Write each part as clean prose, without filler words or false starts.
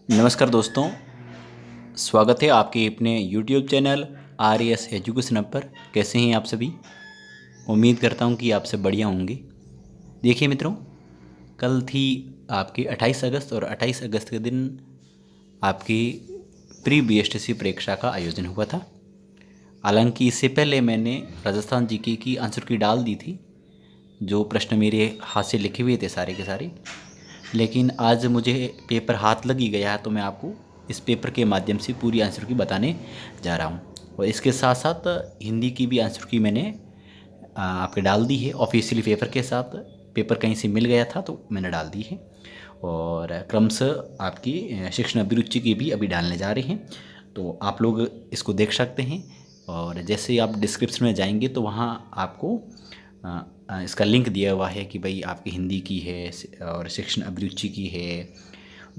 नमस्कार दोस्तों, स्वागत है आपके अपने YouTube channel R S education पर। कैसे हैं आप सभी? उम्मीद करता हूं कि आप सब बढ़िया होंगे। देखिए मित्रों, कल थी आपकी 28 अगस्त और 28 अगस्त के दिन आपकी प्री बीएसटीसी परीक्षा का आयोजन हुआ था। हालांकि इससे पहले मैंने राजस्थान जीके की आंसर की डाल दी थी, जो प्रश्न मेरे हाथ से लिखे हुए थे सारे के सारे। लेकिन आज मुझे पेपर हाथ लग ही गया है, तो मैं आपको इस पेपर के माध्यम से पूरी आंसर की बताने जा रहा हूँ। और इसके साथ साथ हिंदी की भी आंसर की मैंने आपके डाल दी है ऑफिशियली पेपर के साथ। पेपर कहीं से मिल गया था तो मैंने डाल दी है। और क्रमशः आपकी शिक्षण अभिरुचि की भी अभी डालने जा रहे हैं, तो आप लोग इसको देख सकते हैं। और जैसे ही आप डिस्क्रिप्शन में जाएंगे तो वहाँ आपको इसका लिंक दिया हुआ है कि भाई आपकी हिंदी की है और शिक्षण अभिरुचि की है।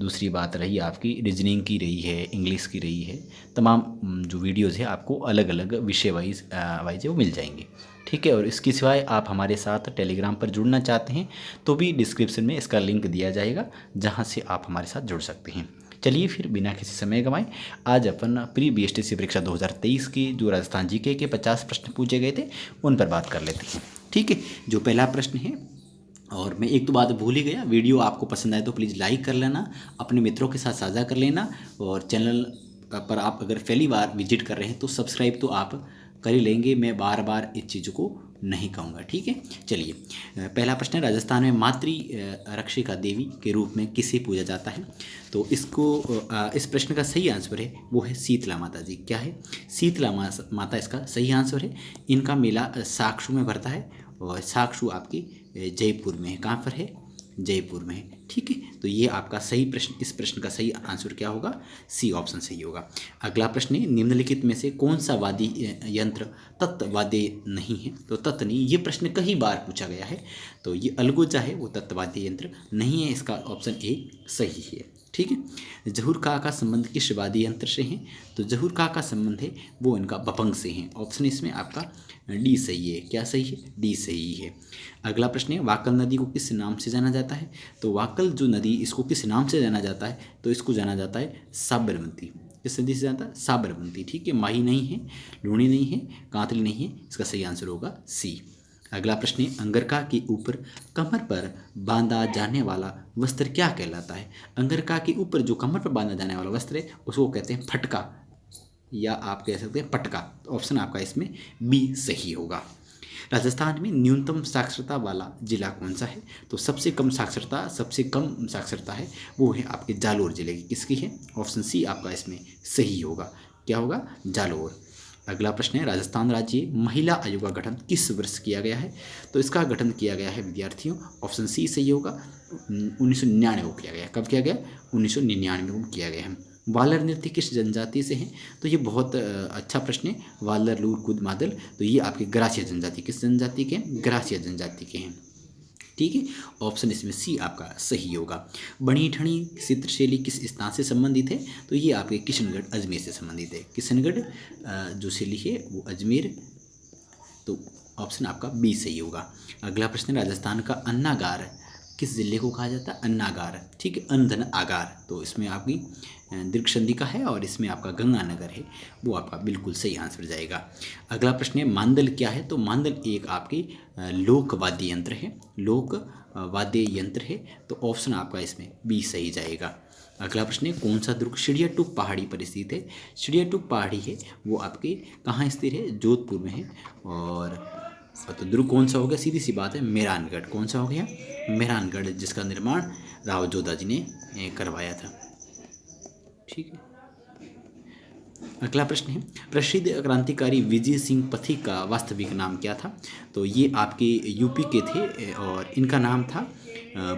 दूसरी बात रही आपकी रीजनिंग की रही है, इंग्लिश की रही है। तमाम जो वीडियोज़ है आपको अलग अलग विषय वाइज है वो मिल जाएंगे। ठीक है। और इसके सिवाय आप हमारे साथ टेलीग्राम पर जुड़ना चाहते हैं तो भी डिस्क्रिप्शन में इसका लिंक दिया जाएगा, जहां से आप हमारे साथ जुड़ सकते हैं। चलिए फिर बिना किसी समय गंवाए आज अपन प्री बीएसटीसी परीक्षा 2023 की जो राजस्थान जीके के 50 प्रश्न पूछे गए थे उन पर बात कर लेते हैं। ठीक है। जो पहला प्रश्न है, और मैं एक तो बात भूल ही गया, वीडियो आपको पसंद आए तो प्लीज़ लाइक कर लेना, अपने मित्रों के साथ साझा कर लेना। और चैनल पर आप अगर पहली बार विजिट कर रहे हैं तो सब्सक्राइब तो आप कर ही लेंगे। मैं बार बार इस चीज़ों को नहीं कहूँगा। ठीक है। चलिए, पहला प्रश्न है, राजस्थान में मातृ रक्षिका देवी के रूप में किसे पूजा जाता है? तो इस प्रश्न का सही आंसर है वो है शीतला माता जी। क्या है? शीतला माता इसका सही आंसर है। इनका मेला साक्षू में भरता है, और साक्षू आपकी जयपुर में है। कहाँ पर है? जयपुर में है। ठीक है। तो ये आपका सही प्रश्न, इस प्रश्न का सही आंसर क्या होगा? सी ऑप्शन सही होगा। अगला प्रश्न है, निम्नलिखित में से कौन सा वाद्य यंत्र तत्वाद्य नहीं है? तो तत् नहीं, ये प्रश्न कई बार पूछा गया है। तो ये अलगोजा है, वो तत्वाद्य यंत्र नहीं है। इसका ऑप्शन ए सही है। ठीक है। जहूर का संबंध किस वाद्य यंत्र से है? तो जहूर का संबंध है वो इनका बपंग से है। ऑप्शन इसमें आपका डी सही है। क्या सही है? डी सही है। अगला प्रश्न है, वाकल नदी को किस नाम से जाना जाता है? तो वाकल जो नदी, इसको किस नाम से जाना जाता है? तो इसको जाना जाता है साबरमती। किस नदी से जाता है? साबरमती। ठीक है। माही नहीं है, लूणी नहीं है, कांतली नहीं है। इसका सही आंसर होगा सी। अगला प्रश्न है, अंगरखा के ऊपर कमर पर बांधा जाने वाला वस्त्र क्या कहलाता है? अंगरखा के ऊपर जो कमर पर बांधा जाने वाला वस्त्र है उसको कहते हैं फटका, या आप कह सकते हैं पटका। ऑप्शन आपका इसमें बी सही होगा। राजस्थान में न्यूनतम साक्षरता वाला जिला कौन सा है? तो सबसे कम साक्षरता है वो है आपके जालोर जिले की। किसकी है? ऑप्शन सी आपका इसमें सही होगा। क्या होगा? जालोर। अगला प्रश्न है, राजस्थान राज्य महिला आयोग का गठन किस वर्ष किया गया है? तो इसका गठन किया गया है विद्यार्थियों, ऑप्शन सी सही होगा, 1999 को किया गया। कब किया गया? 1999 को किया गया है। वालर नृत्य किस जनजाति से है? तो ये बहुत अच्छा प्रश्न है। वालर, लूर, कुद, मादल, तो ये आपके ग्रासिया जनजाति, किस जनजाति के हैं? ग्रासिया जनजाति के हैं। ठीक है। ऑप्शन इसमें सी आपका सही होगा। बणी ठणी चित्रशैली किस स्थान से संबंधित है? तो ये आपके किशनगढ़, अजमेर से संबंधित है। किशनगढ़ जो शैली है वो अजमेर, तो ऑप्शन आपका बी सही होगा। अगला प्रश्न, राजस्थान का अन्नागार किस जिले को कहा जाता है? अन्नागार। ठीक है। अनधन आगार, तो इसमें आपकी दीर्घ संधि का है, और इसमें आपका गंगानगर है, वो आपका बिल्कुल सही आंसर जाएगा। अगला प्रश्न है, मांदल क्या है? तो मांदल एक आपकी लोक वाद्य यंत्र है, लोक वाद्य यंत्र है, तो ऑप्शन आपका इसमें बी सही जाएगा। अगला प्रश्न है, कौन सा दुर्ग चिड़ियाटूप पहाड़ी पर स्थित है? चिड़ियाटूप पहाड़ी है वो आपके कहाँ स्थित है? जोधपुर में है। और तो दुर्ग कौन सा हो गया? सीधी सी बात है, मेहरानगढ़। कौन सा हो गया? मेहरानगढ़, जिसका निर्माण राव जोधा जी ने करवाया था। ठीक है। अगला प्रश्न है, प्रसिद्ध क्रांतिकारी विजय सिंह पथिक का वास्तविक नाम क्या था? तो ये आपके यूपी के थे, और इनका नाम था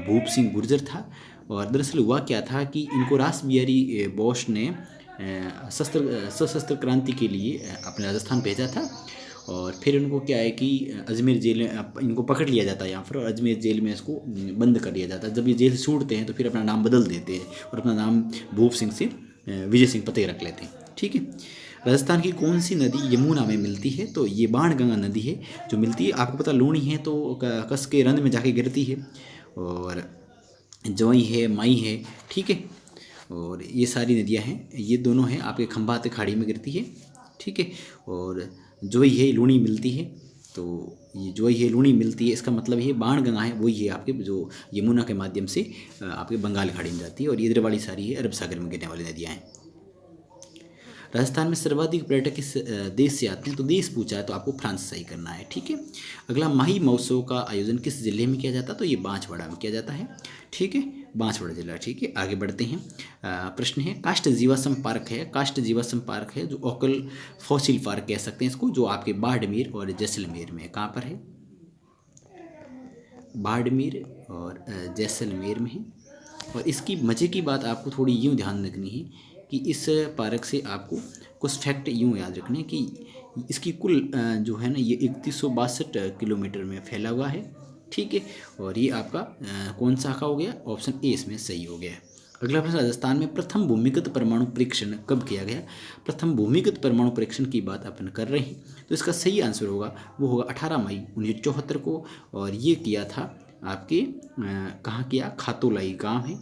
भूप सिंह गुर्जर था। और दरअसल हुआ क्या था कि इनको रास बिहारी बोस ने सशस्त्र क्रांति के लिए अपने राजस्थान भेजा था। और फिर उनको क्या है कि अजमेर जेल में इनको पकड़ लिया जाता है यहाँ पर, और अजमेर जेल में इसको बंद कर दिया जाता है। जब ये जेल से छूटते हैं तो फिर अपना नाम बदल देते हैं और अपना नाम भूप सिंह से विजय सिंह पतेल रख लेते हैं। ठीक है। राजस्थान की कौन सी नदी यमुना में मिलती है? तो ये बाणगंगा नदी है जो मिलती है। आपको पता लूणी है तो कस के रंध में जाके गिरती है, और जवई है, माई है। ठीक है। और ये सारी नदियाँ हैं, ये दोनों हैं आपके खंभात खाड़ी में गिरती है, ठीक है। और जोई है लूणी मिलती है, तो ये जोई है लूणी मिलती है, इसका मतलब ये बाणगंगा है वही है आपके जो यमुना के माध्यम से आपके बंगाल खाड़ी में जाती है, और इधर वाली सारी है अरब सागर में गिरने वाली नदियाँ हैं। राजस्थान में सर्वाधिक पर्यटक किस देश से आते हैं, तो देश पूछा है तो आपको फ्रांस सही करना है, ठीक है। अगला, माही महोत्सव का आयोजन किस जिले में किया जाता है, तो ये बांसवाड़ा में किया जाता है, ठीक है, बांसवाड़ा जिला, ठीक है। आगे बढ़ते हैं। प्रश्न है, काष्ठ जीवाश्म पार्क है, काष्ठ जीवाश्म पार्क है जो ओकल फॉसिल पार्क कह सकते हैं इसको, जो आपके बाड़मेर और जैसलमेर में है। कहाँ पर है, बाड़मेर और जैसलमेर में है। और इसकी मज़े की बात आपको थोड़ी यूँ ध्यान रखनी है कि इस पार्क से आपको कुछ फैक्ट यूँ याद रखने हैं कि इसकी कुल जो है ना ये 3162 किलोमीटर में फैला हुआ है, ठीक है। और ये आपका कौन सा का हो गया, ऑप्शन ए इसमें सही हो गया है। अगला प्रश्न, राजस्थान में प्रथम भूमिगत परमाणु परीक्षण कब किया गया। प्रथम भूमिगत परमाणु परीक्षण की बात अपन कर रहे हैं, तो इसका सही आंसर होगा वो होगा 18 मई 1974 को। और ये किया था आपके कहाँ किया, खातोलाई गांव है,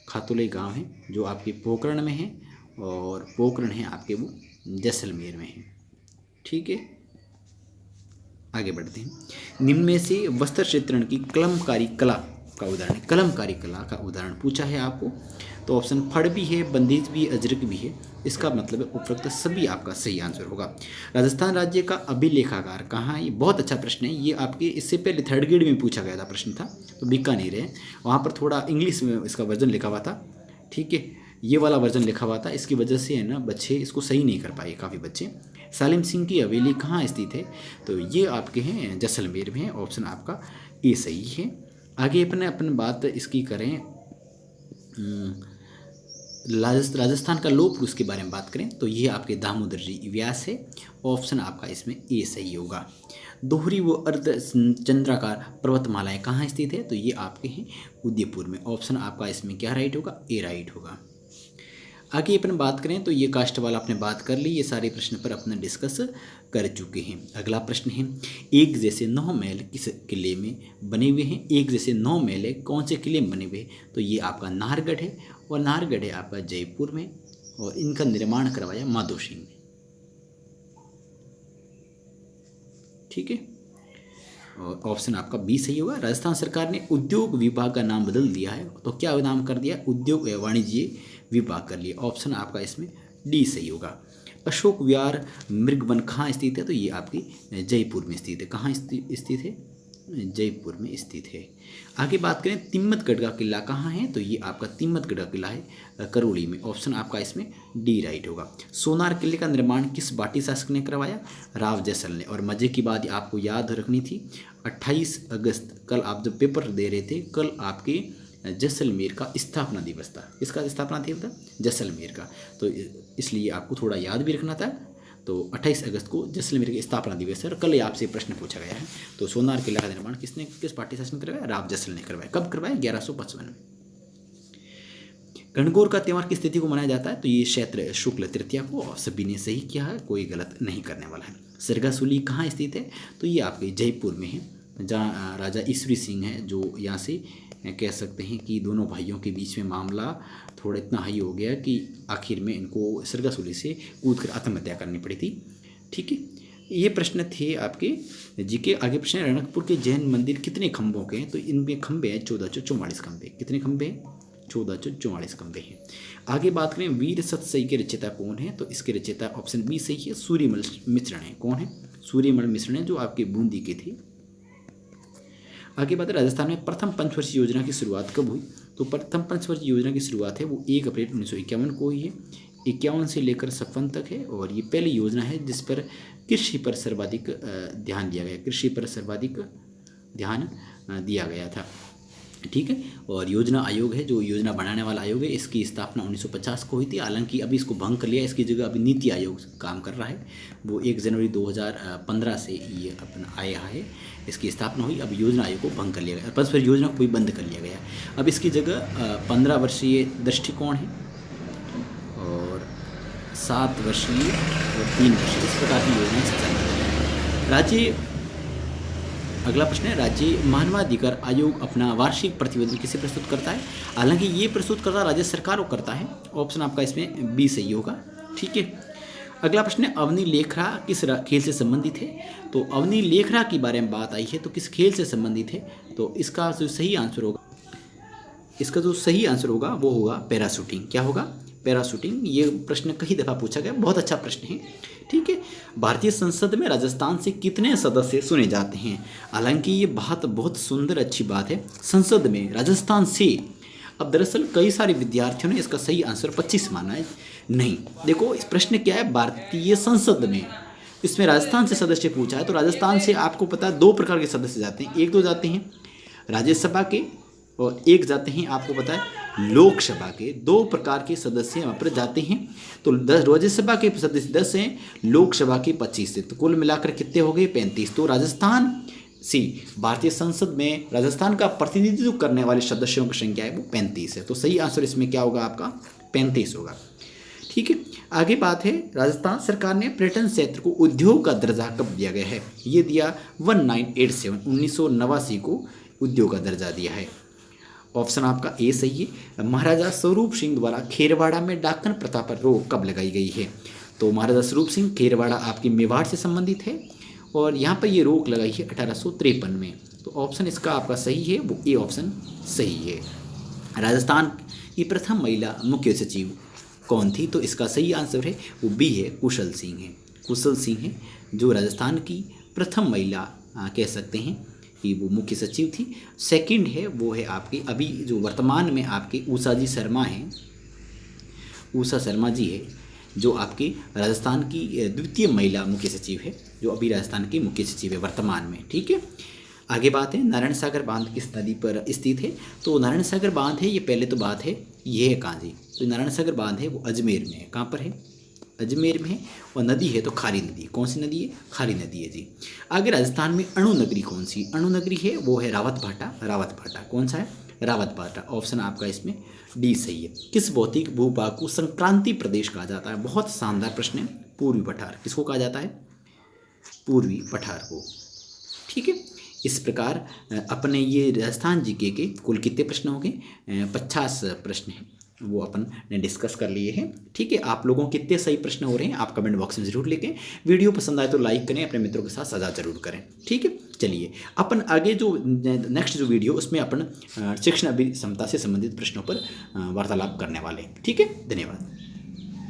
खातोलाई गांव है जो आपके पोकरण में है, और पोकरण है आपके वो जैसलमेर में है, ठीक है। आगे बढ़ते हैं। निम्न में से वस्त्र चित्रण की कलमकारी कला का उदाहरण, कलमकारी कला का उदाहरण पूछा है आपको, तो ऑप्शन फड़ भी है, बंदेज भी, अजरक भी है, इसका मतलब है उपरोक्त सभी आपका सही आंसर होगा। राजस्थान राज्य का अभिलेखागार कहाँ है, ये बहुत अच्छा प्रश्न है, ये आपके इससे पहले थर्ड ग्रेड में पूछा गया था प्रश्न था, तो बीकानेर है, वहाँ पर थोड़ा इंग्लिश में इसका वर्जन लिखा हुआ था, ठीक है, ये वाला वर्जन लिखा हुआ था, इसकी वजह से है ना बच्चे इसको सही नहीं कर पाए काफ़ी बच्चे। सालिम सिंह की हवेली कहाँ स्थित है, तो ये आपके हैं जैसलमेर में है, ऑप्शन आपका ए सही है। आगे अपन बात इसकी करें, राजस्थान का लौह पुरुष के बारे में बात करें, तो ये आपके दामोदर जी व्यास है, ऑप्शन आपका इसमें ए सही होगा। दोहरी व अर्ध चंद्राकार पर्वतमालाएं कहाँ स्थित है, तो ये आपके हैं उदयपुर में, ऑप्शन आपका इसमें क्या राइट होगा, ए राइट होगा। आगे अपन बात करें तो ये कास्ट वाला आपने बात कर ली, ये सारे प्रश्न पर अपने डिस्कस कर चुके हैं। अगला प्रश्न है, एक जैसे 9 महल किस किले में बने हुए हैं, एक जैसे 9 महल है कौन से किले में बने हुए हैं, तो ये आपका नाहरगढ़ है, और नाहरगढ़ है आपका जयपुर में, और इनका निर्माण करवाया माधो सिंह ने, ठीक है। और ऑप्शन आपका बी सही होगा। राजस्थान सरकार ने उद्योग विभाग का नाम बदल दिया है, तो क्या नाम कर दिया, उद्योग एवं वाणिज्य विभाग कर लिया, ऑप्शन आपका इसमें डी सही होगा। अशोक विहार मृगवन कहाँ स्थित है, तो ये आपकी जयपुर में स्थित है, कहाँ स्थित है, जयपुर में स्थित है। आगे बात करें तिम्मतगढ़ का किला कहाँ है, तो ये आपका तिम्मतगढ़ का किला है करौली में, ऑप्शन आपका इसमें डी राइट होगा। सोनार किले का निर्माण किस बाटी शासक ने करवाया, राव जैसल ने। और मजे की बात आपको याद रखनी थी, 28 अगस्त कल आप जब पेपर दे रहे थे, कल आपके जैसलमेर का स्थापना दिवस था, इसका स्थापना दिवस था जैसलमेर का, तो इसलिए आपको थोड़ा याद भी रखना था। तो 28 अगस्त को जैसलमेर के स्थापना दिवस है, और कल आपसे प्रश्न पूछा गया है। तो सोनार किला का निर्माण किस पार्टी शासन में करवाया, राव जैसल ने करवाया। कब करवाया, 1155 में। गणगौर का त्यौहार किस तिथि को मनाया जाता है, तो ये चैत्र शुक्ल तृतीया को, और सभी ने सही किया है, कोई गलत नहीं करने वाला है। सरगासुली कहाँ स्थित है, तो ये आपके जयपुर में है, जहाँ राजा ईश्वरी सिंह है, जो यहाँ से कह सकते हैं कि दोनों भाइयों के बीच में मामला थोड़ा इतना हाई हो गया कि आखिर में इनको सरगासुली से कूद कर आत्महत्या करनी पड़ी थी, ठीक है। ये प्रश्न थे आपके जी के। आगे प्रश्न, रणकपुर के जैन मंदिर कितने खंभों के हैं, तो इनमें खंभे हैं 1444 खंभे। कितने खंभे हैं, 1444 खंभे हैं। आगे बात करें वीर सतसई के रचयिता कौन है, तो इसके रचयिता ऑप्शन बी सही है, सूर्यमल मिश्रण है। कौन है, सूर्यमल मिश्रण है, जो आपके बूंदी के थे। आगे बात है, राजस्थान में प्रथम पंचवर्षीय योजना की शुरुआत कब हुई, तो प्रथम पंचवर्षीय योजना की शुरुआत है वो 1 अप्रैल 1951 को हुई है, 51 से लेकर 56 तक है, और ये पहली योजना है जिस पर कृषि पर सर्वाधिक ध्यान दिया गया, कृषि पर सर्वाधिक ध्यान दिया गया था, ठीक है। और योजना आयोग है, जो योजना बनाने वाला आयोग है, इसकी स्थापना 1950 को हुई थी, हालांकि अभी इसको भंग कर लिया, इसकी जगह अभी नीति आयोग काम कर रहा है, वो 1 जनवरी 2015 से ये अपना आया है, इसकी स्थापना हुई। अब योजना आयोग को भंग कर लिया गया, पंचवर्षीय योजना को भी बंद कर लिया गया। अब इसकी जगह 15 वर्षीय दृष्टिकोण है, और 7 वर्षीय और 3 वर्षीय, इस प्रकार की योजनाएं संचालित की। राज्य अगला प्रश्न है, राज्य मानवाधिकार आयोग अपना वार्षिक प्रतिवेदन किसे प्रस्तुत करता है? हालांकि ये प्रस्तुत करता राज्य सरकार को करता है। ऑप्शन आपका इसमें बी सही होगा। ठीक है। अगला प्रश्न है, अवनी लेखरा किस खेल से संबंधित है? तो अवनी लेखरा के बारे में बात आई है, तो किस खेल से संबंधित है? तो इसका जो सही आंसर होगा वो होगा पैराशूटिंग। क्या होगा? पैराशूटिंग। ये प्रश्न कई दफ़ा पूछा गया, बहुत अच्छा प्रश्न है। ठीक है। भारतीय संसद में राजस्थान से कितने सदस्य चुने जाते हैं? हालांकि ये बात बहुत सुंदर अच्छी बात है, संसद में राजस्थान से। अब दरअसल कई सारे विद्यार्थियों ने इसका सही आंसर 25 माना है। नहीं, देखो इस प्रश्न क्या है, भारतीय संसद में, इसमें राजस्थान से सदस्य पूछा है, तो राजस्थान से आपको पता है 2 प्रकार के सदस्य जाते हैं। एक तो जाते हैं राज्यसभा के और एक जाते हैं आपको पता है लोकसभा के। 2 प्रकार के सदस्य वहाँ पर जाते हैं। तो 10 राज्यसभा के सदस्य 10 हैं, लोकसभा के 25 हैं, तो कुल मिलाकर कितने हो गए? 35। तो राजस्थान से भारतीय संसद में राजस्थान का प्रतिनिधित्व करने वाले सदस्यों की संख्या है वो 35 है। तो सही आंसर इसमें क्या होगा? आपका 35 होगा। ठीक है। आगे बात है, राजस्थान सरकार ने पर्यटन क्षेत्र को उद्योग का दर्जा कब दिया गया है? ये दिया 1987 को उद्योग का दर्जा दिया है। ऑप्शन आपका ए सही है। महाराजा स्वरूप सिंह द्वारा खेरवाड़ा में डाकन प्रथा पर रोक कब लगाई गई है? तो महाराजा स्वरूप सिंह खेरवाड़ा आपकी मेवाड़ से संबंधित है और यहाँ पर ये रोक लगाई है 1853 में। तो ऑप्शन इसका आपका सही है, वो ए ऑप्शन सही है। राजस्थान की प्रथम महिला मुख्य सचिव कौन थी? तो इसका सही आंसर है वो बी है, कुशल सिंह है। कुशल सिंह है जो राजस्थान की प्रथम महिला कह सकते हैं कि वो मुख्य सचिव थी। सेकंड है वो है आपकी अभी जो वर्तमान में आपके उषा जी शर्मा हैं, उषा शर्मा जी है जो आपकी राजस्थान की द्वितीय महिला मुख्य सचिव है, जो अभी राजस्थान की मुख्य सचिव है वर्तमान में। ठीक है। आगे बात है, नारायण सागर बांध किस नदी पर स्थित है? तो नारायण सागर बांध है, ये पहले तो बात है ये है कहाँ जी? तो नारायण सागर बांध है वो अजमेर में है। कहाँ पर है? अजमेर में है। और नदी है तो खारी नदी। कौन सी नदी है? खारी नदी है जी। आगे राजस्थान में अणु नगरी कौन सी अणु नगरी है? वो है रावत भाटा। रावत भाटा कौन सा है? रावत भाटा। ऑप्शन आपका इसमें डी सही है। किस भौतिक भूभाग को संक्रांति प्रदेश कहा जाता है? बहुत शानदार प्रश्न है। पूर्वी पठार किसको कहा जाता है? पूर्वी पठार को। ठीक है। इस प्रकार अपने ये राजस्थान जीके के कुल कितने प्रश्न हो गए? 50 प्रश्न हैं, वो अपन ने डिस्कस कर लिए हैं। ठीक है। आप लोगों के कितने सही प्रश्न हो रहे हैं आप कमेंट बॉक्स में ज़रूर लिखें। वीडियो पसंद आए तो लाइक करें, अपने मित्रों के साथ साझा जरूर करें। ठीक है। चलिए अपन आगे जो नेक्स्ट जो वीडियो उसमें अपन शिक्षण अभिक्षमता से संबंधित प्रश्नों पर वार्तालाप करने वाले हैं। ठीक है। धन्यवाद।